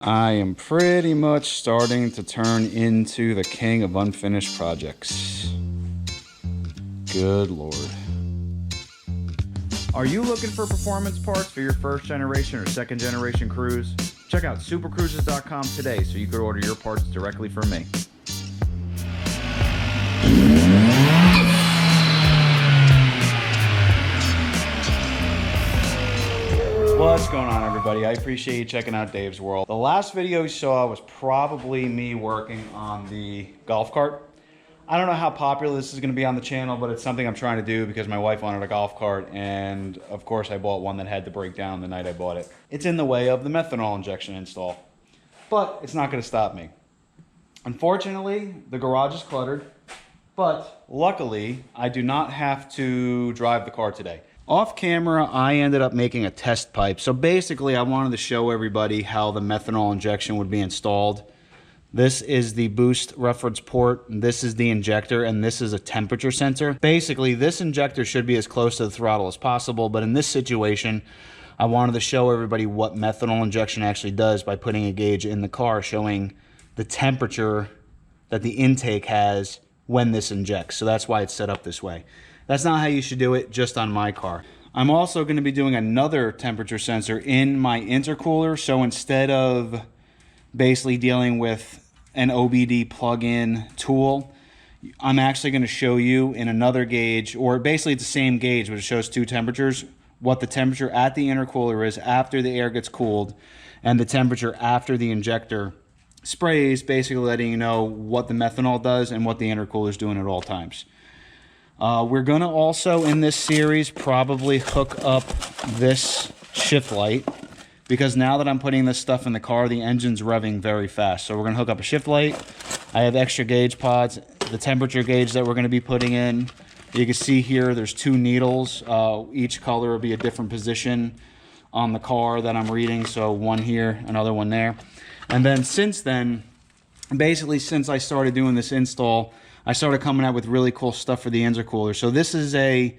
I am pretty much starting to turn into the king of unfinished projects. Good Lord. Are you looking for performance parts for your first generation or second generation Cruze? Check out supercruises.com today so you can order your parts directly from me. What's going on, everybody? I appreciate you checking out Dave's World. The last video you saw was probably me working on the golf cart. I don't know how popular this is going to be on the channel, but it's something I'm trying to do because my wife wanted a golf cart, and of course I bought one that had to break down the night I bought it. It's in the way of the methanol injection install, but it's not going to stop me. Unfortunately, the garage is cluttered, but luckily I do not have to drive the car today. Off camera, I ended up making a test pipe. So basically, I wanted to show everybody how the methanol injection would be installed. This is the boost reference port, this is the injector, and this is a temperature sensor. Basically, this injector should be as close to the throttle as possible, but in this situation, I wanted to show everybody what methanol injection actually does by putting a gauge in the car showing the temperature that the intake has when this injects. So that's why it's set up this way. That's not how you should do it, just on my car. I'm also going to be doing another temperature sensor in my intercooler. So instead of basically dealing with an OBD plug-in tool, I'm actually going to show you in another gauge, or basically it's the same gauge, but it shows two temperatures, what the temperature at the intercooler is after the air gets cooled, and the temperature after the injector sprays, basically letting you know what the methanol does and what the intercooler is doing at all times. We're going to also, in this series, probably hook up this shift light, because now that I'm putting this stuff in the car, the engine's revving very fast. So we're going to hook up a shift light. I have extra gauge pods, the temperature gauge that we're going to be putting in. You can see here there's two needles. Each color will be a different position on the car that I'm reading. So one here, another one there. And then since then, basically since I started doing this install, I started coming out with really cool stuff for the intercooler. So this is a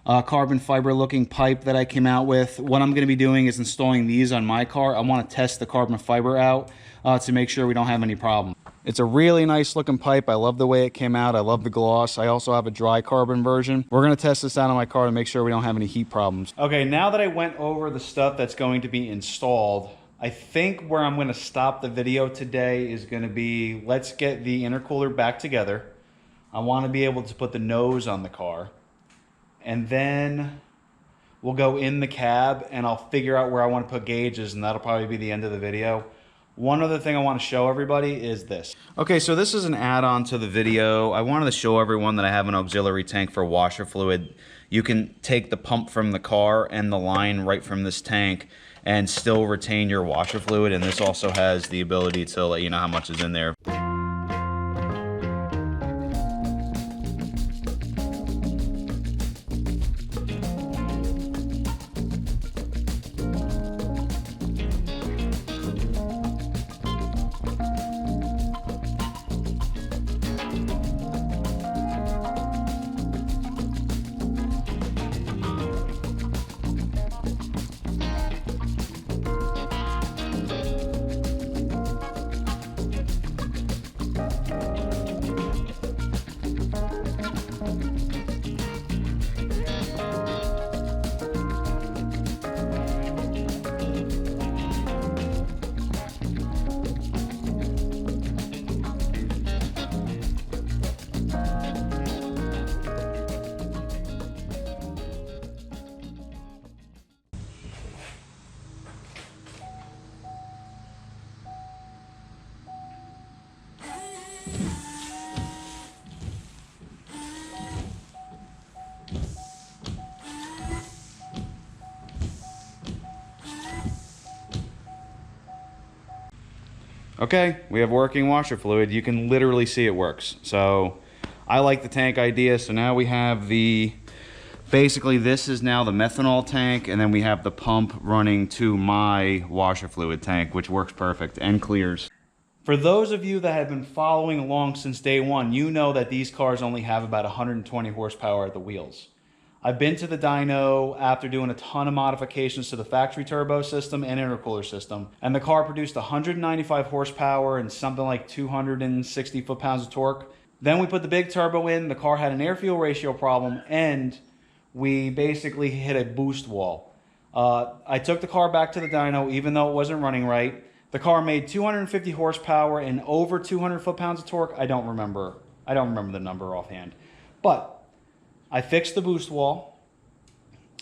carbon fiber looking pipe that I came out with. What I'm going to be doing is installing these on my car. I want to test the carbon fiber out to make sure we don't have any problem. It's a really nice looking pipe. I love the way it came out. I love the gloss. I also have a dry carbon version. We're going to test this out on my car to make sure we don't have any heat problems. Okay, now that I went over the stuff that's going to be installed, I think where I'm going to stop the video today is going to be, let's get the intercooler back together. I want to be able to put the nose on the car, and then we'll go in the cab and I'll figure out where I want to put gauges, and that'll probably be the end of the video. One other thing I want to show everybody is this. Okay, so this is an add-on to the video. I wanted to show everyone that I have an auxiliary tank for washer fluid. You can take the pump from the car and the line right from this tank and still retain your washer fluid, and this also has the ability to let you know how much is in there. Okay, we have working washer fluid. You can literally see it works. So I like the tank idea. So now we have the, basically this is now the methanol tank, and then we have the pump running to my washer fluid tank, which works perfect and clears. For those of you that have been following along since day one, you know that these cars only have about 120 horsepower at the wheels. I've been to the dyno after doing a ton of modifications to the factory turbo system and intercooler system, and the car produced 195 horsepower and something like 260 foot-pounds of torque. Then we put the big turbo in, the car had an air-fuel ratio problem, and we basically hit a boost wall. I took the car back to the dyno even though it wasn't running right. The car made 250 horsepower and over 200 foot-pounds of torque. I don't remember the number offhand. But I fixed the boost wall.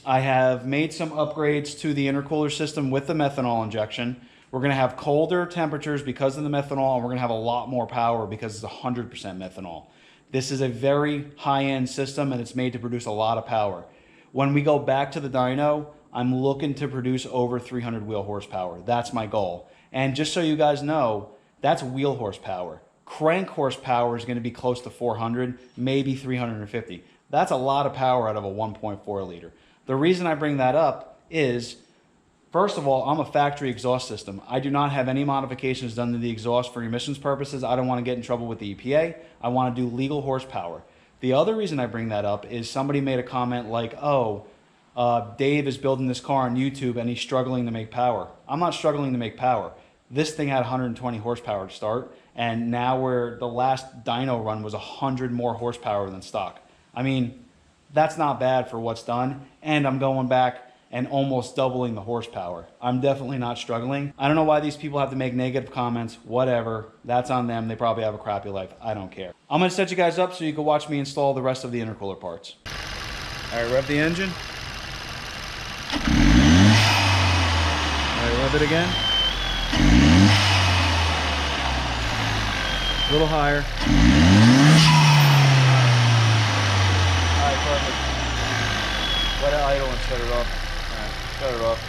I have made some upgrades to the intercooler system with the methanol injection. We're going to have colder temperatures because of the methanol, and we're going to have a lot more power because it's 100% methanol. This is a very high-end system, and it's made to produce a lot of power. When we go back to the dyno, I'm looking to produce over 300 wheel horsepower. That's my goal. And just so you guys know, that's wheel horsepower. Crank horsepower is going to be close to 400, maybe 350. That's a lot of power out of a 1.4 liter. The reason I bring that up is, first of all, I'm a factory exhaust system. I do not have any modifications done to the exhaust for emissions purposes. I don't want to get in trouble with the EPA. I want to do legal horsepower. The other reason I bring that up is somebody made a comment like, oh, Dave is building this car on YouTube and he's struggling to make power. I'm not struggling to make power. This thing had 120 horsepower to start, and now the last dyno run was 100 more horsepower than stock. I mean, that's not bad for what's done, and I'm going back and almost doubling the horsepower. I'm definitely not struggling. I don't know why these people have to make negative comments. Whatever. That's on them. They probably have a crappy life. I don't care. I'm going to set you guys up so you can watch me install the rest of the intercooler parts. All right, rev the engine. All right, rev it again. A little higher. All right, perfect. Let it idle and shut it off. All right, shut it off.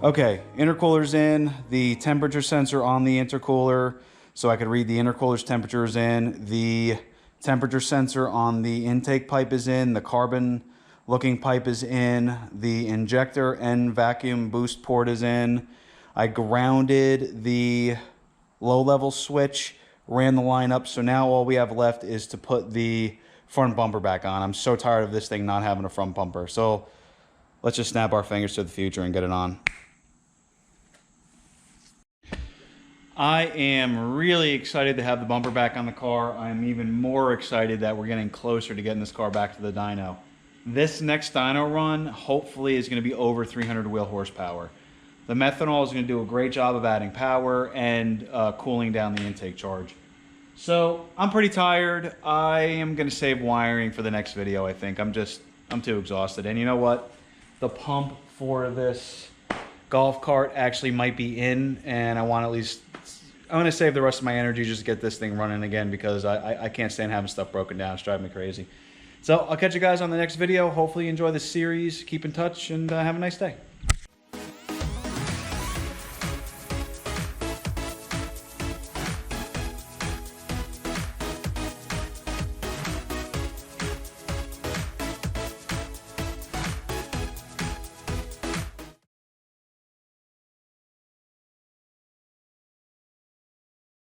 Okay, intercooler's in, the temperature sensor on the intercooler, so I could read the intercooler's temperatures in. The temperature sensor on the intake pipe is in, the carbon looking pipe is in, the injector and vacuum boost port is in. I grounded the low level switch, ran the line up, so now all we have left is to put the front bumper back on. I'm so tired of this thing not having a front bumper, so let's just snap our fingers to the future and get it on. I am really excited to have the bumper back on the car. I'm even more excited that we're getting closer to getting this car back to the dyno. This next dyno run hopefully is going to be over 300 wheel horsepower. The methanol is going to do a great job of adding power and cooling down the intake charge. So I'm pretty tired. I am going to save wiring for the next video, I think. I'm too exhausted. And you know what? The pump for this golf cart actually might be in, and I'm going to save the rest of my energy just to get this thing running again, because I can't stand having stuff broken down. It's driving me crazy. So I'll catch you guys on the next video. Hopefully you enjoy this series. Keep in touch and have a nice day.